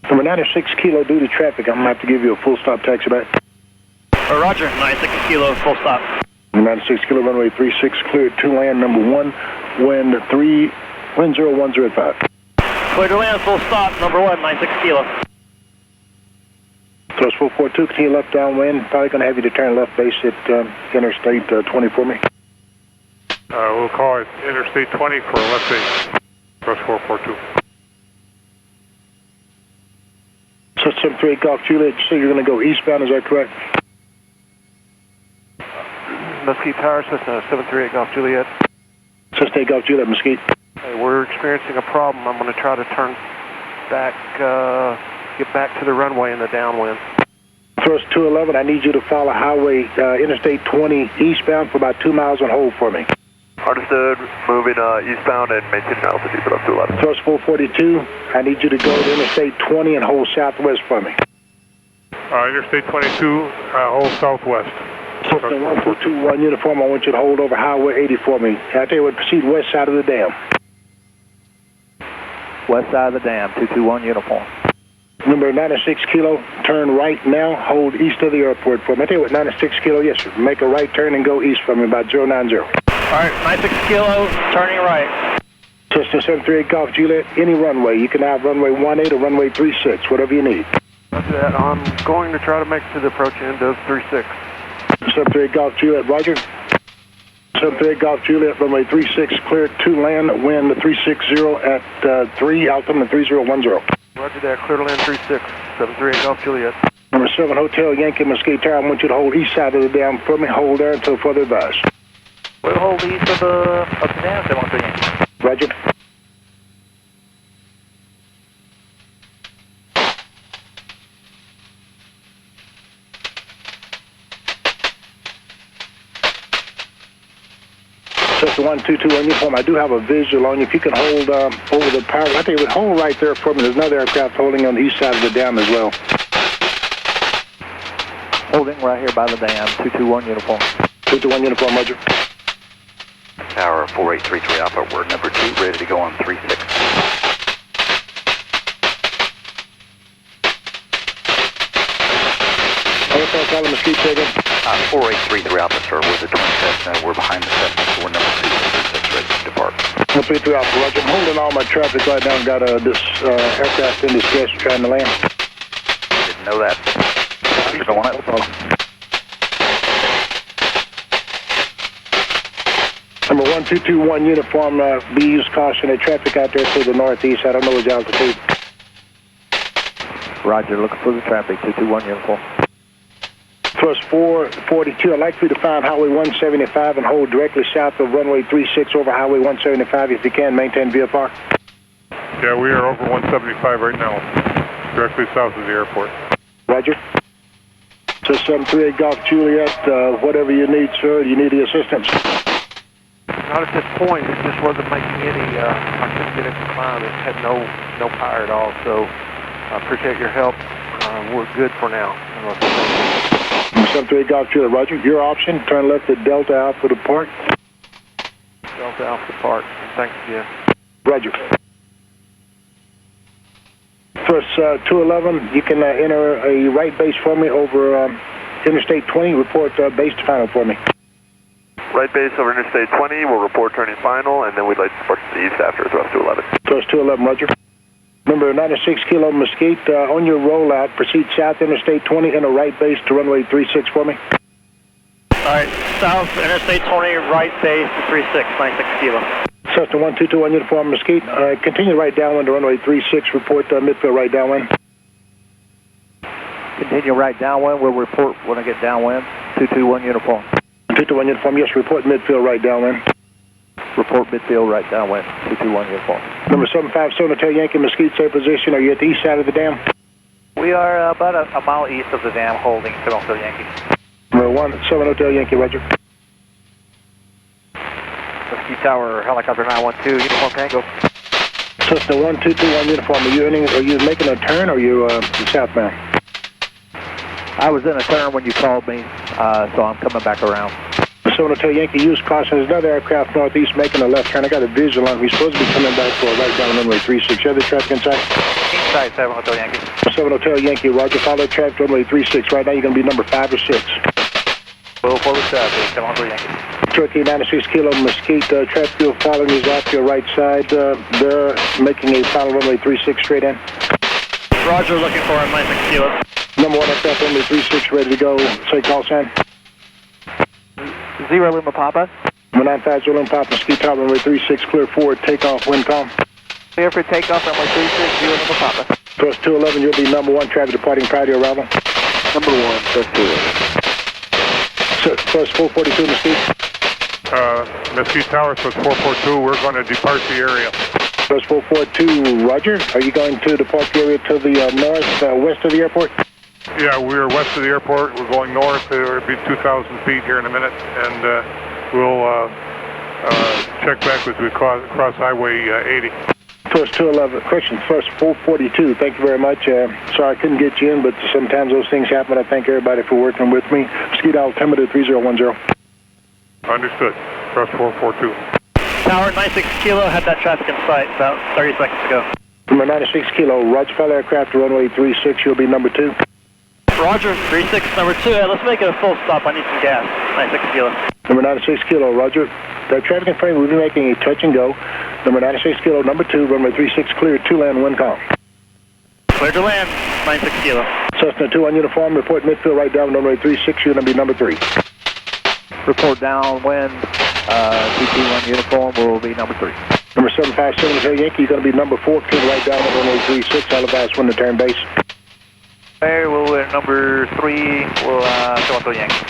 Number 96 kilo due to traffic. I'm going to have to give you a full stop taxi back. Roger, 96 kilo, full stop. 96 kilo, runway 36, cleared to land, number 1, wind 0105. Clear to land, full stop, number 1, 96 kilo. Thrust 442, continue left downwind. Probably going to have you to turn left base at Interstate 20 for me. We'll call it Interstate 20 for left base. Thrust 442. So 738 Golf Juliet, so you're going to go eastbound, is that correct? Mesquite Tower, Cessna 738 Golf Juliet. Cessna Golf Juliet, Mesquite. Hey, we're experiencing a problem. I'm going to try to turn back, get back to the runway in the downwind. Thrust 211, I need you to follow highway Interstate 20 eastbound for about 2 miles and hold for me. Understood. Moving eastbound and maintaining altitude for up to 11. Thrust 442, I need you to go to Interstate 20 and hold southwest for me. Interstate 22, hold southwest. Cessna 1221 uniform, I want you to hold over highway 80 for me. I tell you what, proceed west side of the dam. West side of the dam, 221 uniform. Number 96 kilo, turn right now, hold east of the airport for me. I tell you what, 96 kilo, yes sir. Make a right turn and go east for me, about 090. Alright, 96 kilo, turning right. Cessna 738 Golf Juliet, any runway. You can have runway 18 or runway 36, whatever you need. That's it. I'm going to try to make it to the approach end of 36. 738 Golf Juliet, Roger. 738 Golf Juliet, runway 36, clear to land, wind 360 at 3, altimeter 3010. Roger that, clear to land 36, 738 Golf Juliet. Number 7 Hotel Yankee Mesquite Tower, I want you to hold east side of the dam for me, hold there until further advised. We'll hold east of the dam, 713 Yankee. Roger. Cessna 1221 uniform, I do have a visual on you. If you can hold over the power, I think it would hold right there for me. There's another aircraft holding on the east side of the dam as well. Holding right here by the dam, 221 uniform. 221 uniform, Roger. Tower 4833 Alpha, we're number 2, ready to go on 36. Hotel Column Mesquite, say again. 4833 Alpha, sir, we're the twin Cessna, we're behind the Cessna, so we're number 2, 36, ready to depart. 133 Alpha, Roger. I'm holding all my traffic right now. I've got this aircraft in distress trying to land. Didn't know that. You're going up. Number 1221 uniform, be used caution. There's traffic out there to the northeast. I don't know his altitude. Roger, looking for the traffic, 221 uniform. Thrust 442, I'd like for you to find Highway 175 and hold directly south of runway 36 over Highway 175 if you can. Maintain VFR. Yeah, we are over 175 right now, directly south of the airport. Roger. So 738 Golf Juliet, whatever you need, sir. You need the assistance. Not at this point, it just wasn't making any, I couldn't get it to climb. It had no power at all, so I appreciate your help. We're good for now. 738 Golf Juliet, Roger. Your option, turn left at Delta Alpha to park. Delta Alpha to park. Thanks again. Roger. Thrust 211, you can enter a right base for me over Interstate 20. Report base to final for me. Right base over Interstate 20, we'll report turning final, and then we'd like to depart to the east after thrust 211. Thrust 211, Roger. Number 96 kilo Mesquite, on your rollout, proceed south Interstate 20 and a right base to runway 36 for me. Alright, south Interstate 20, right base to 36, 96 kilo. Cessna 1221 uniform Mesquite, continue right downwind to runway 36, report midfield right downwind. Continue right downwind, we'll report when I get downwind, 221 uniform. 221 uniform, yes, report midfield right downwind. Report midfield right downwind, 221 uniform. Number 757 Hotel Yankee Mesquite, same position. Are you at the east side of the dam? We are about a mile east of the dam, holding 7 Hotel Yankee. Number 17 Hotel Yankee, Roger. Mesquite Tower, helicopter 912, uniform Tango. Cessna 1221 uniform, are you making a turn or are you southbound? I was in a turn when you called me, so I'm coming back around. So Hotel Yankee, use caution. There's another aircraft northeast making a left turn. I got a visual on him. He's supposed to be coming back for a right down runway 36. You have the traffic inside? Inside 7 Hotel Yankee. 7 Hotel Yankee, roger. Follow traffic runway 36. Right now you're going to be number 5 or 6. Full forward traffic, 7 Hotel Yankee. Turkey 96 Kilo Mesquite, traffic fuel following is off your right side. They're making a final runway 36 straight in. Roger, looking for him, 96 Kilo. Number 1 aircraft runway 36 ready to go. Say call sign. 0 Lima Papa. Number 95 Zulu Papa Mesquite Tower runway 36 clear forward takeoff wind calm. Clear for takeoff, runway 36, 0 Lima Papa. Thrust 211, you'll be number 1 traffic departing prior to your arrival. Number 1, thrust 211. Thrust 442 Mesquite. Mesquite Tower, so it's 442. We're going to depart the area. Thrust 442, roger. Are you going to depart the area to the west of the airport? Yeah, we're west of the airport. We're going north. It'll be 2,000 feet here in a minute, and we'll check back as we cross Highway 80. Thrust 211, correction, thrust 442. Thank you very much. Sorry I couldn't get you in, but sometimes those things happen. I thank everybody for working with me. Mesquite altimeter 3010. Understood. Thrust 442. Tower 96 Kilo, had that traffic in sight about 30 seconds ago. Number 96 Kilo, roger. Follow aircraft to runway 36. You'll be number 2. Roger, 36, number 2. Let's make it a full stop. I need some gas. 96 Kilo. Number 96 Kilo, roger. The traffic in front, we'll be making a touch and go. Number 96 Kilo, number 2, runway 36 clear, 2 land, wind calm. Clear to land, 96 Kilo. Cessna 2-1 uniform, report midfield right down, runway 36, you're going to be number 3. Report downwind, 221 uniform will be number 3. Number 757 Hotel Yankee, you're going to be number 4, clear right down, runway 36, all advise when to turn base. There, we'll number 3, we'll Hotel Yankee.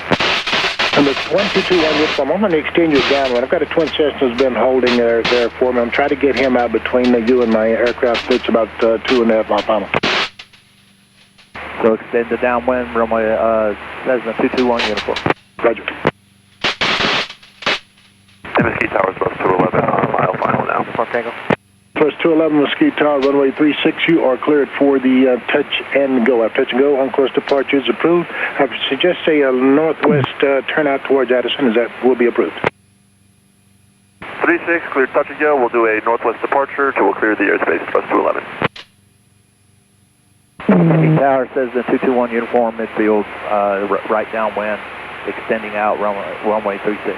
Number 1221 uniform, I'm going to extend you downwind. I've got a twin Cessna that's been holding there for me. I'm trying to get him out between you and my aircraft. It's about 2.5 mile final. So extend the downwind, runway Cessna 221 uniform. Roger. Mesquite Tower, thrust 211 on mile final now. Front tango. Thrust 211 Mesquite Tower, runway 36, you are cleared for the touch and go. Touch and go, on-course departure is approved. I suggest a northwest turnout towards Addison, will be approved. 36, clear touch and go. We'll do a northwest departure to we'll clear the airspace, thrust 211. Mesquite Tower says the 221 uniform midfield, right downwind, extending out runway 36.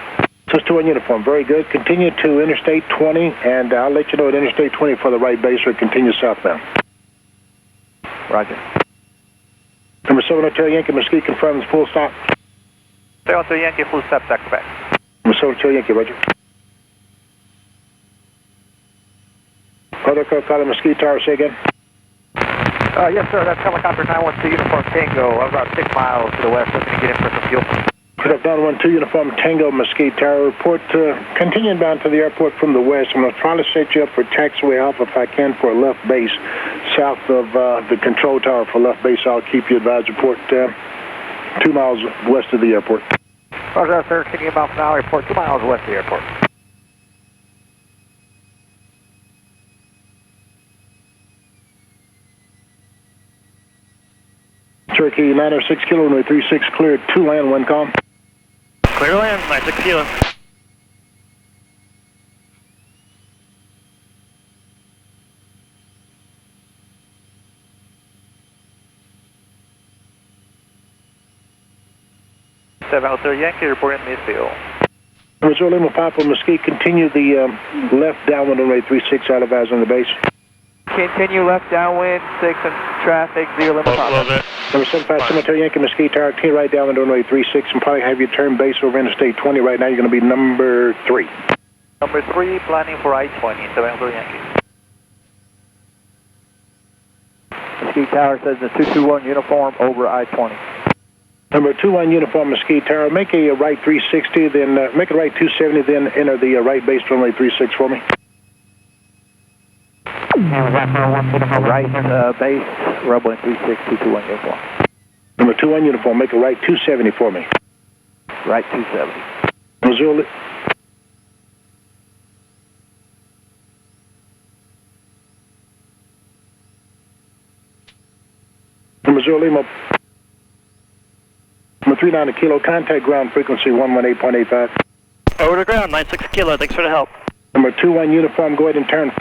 Thrust 2-1 uniform, very good. Continue to Interstate 20, and I'll let you know at Interstate 20 for the right base or continue southbound. Roger. Number 7 Hotel Yankee, Mesquite confirms full stop. 7 Hotel Yankee, full stop, taxi back. Number 7 Hotel Yankee, roger. Other aircraft out of Mesquite Tower, say again. Yes, sir, that's helicopter 912 uniform Tango, about 6 miles to the west, looking to get in for some fuel. Aircraft 912 uniform Tango Mesquite Tower, report continuing bound to the airport from the west. I'm going to try to set you up for taxiway Alpha if I can for a left base south of the control tower for left base. I'll keep you advised. Report 2 miles west of the airport. Roger, sir, continuing bound from now, report 2 miles west of the airport. Turkey 906 Kilo, runway 36 cleared, 2 land, 1 calm. Clear to land, 96 Kilo. Seven Hotel Yankee reporting midfield. Number 0 Lima Papa Mesquite, continue the left downwind runway 36 out of eyes on the base. Continue left downwind, 6 and traffic, 0 Lima Papa. A little bit. Number 757 Hotel Yankee Mesquite Tower, continue right downwind runway 36 and probably have you turn base over Interstate 20. Right now you're going to be number 3. Number 3, planning for I-20, 7 Hotel Yankee. Mesquite Tower says the 221 uniform over I-20. Number 21 uniform Mesquite Tower, make a right 360, then make a right 270, then enter the right base runway 36 for me. Right base, runway 36, 221 uniform. Number 21 uniform, make a right 270 for me. Right 270. Missouri. Missouri Lima. 39 kilo, contact ground frequency 118.85. Over to ground, 96 kilo, thanks for the help. Number 21 uniform, go ahead and turn.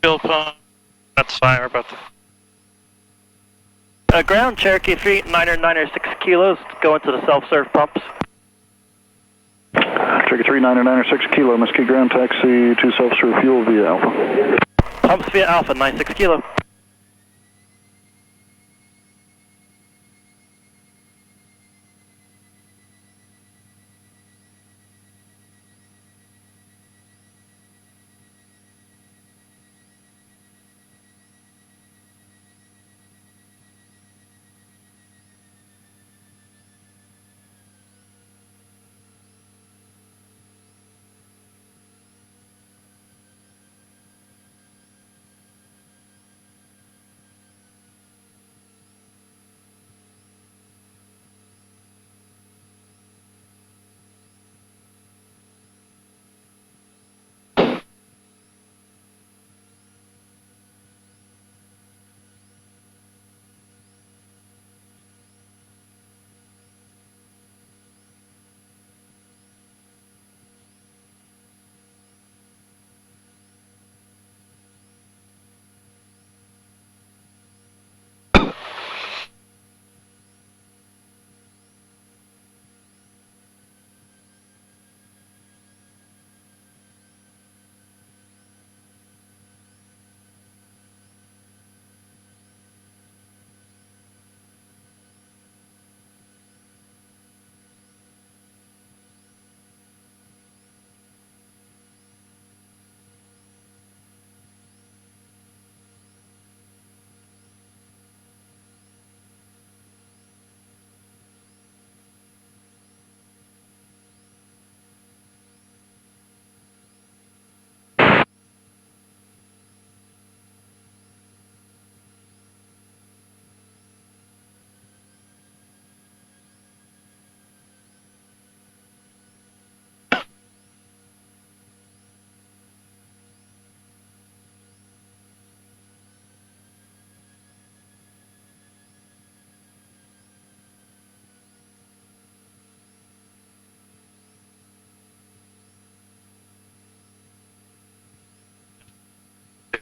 Bill phone, that's fine, we're about to... ground, Cherokee 3, 996 kilos, go into the self-serve pumps. Cherokee 3, 996 kilo, Mesquite ground taxi to self-serve fuel via Alpha. Pumps via Alpha, 96 kilo.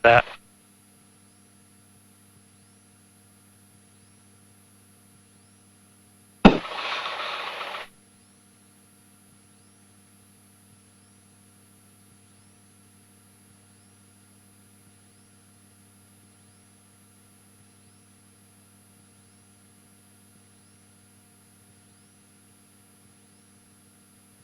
That.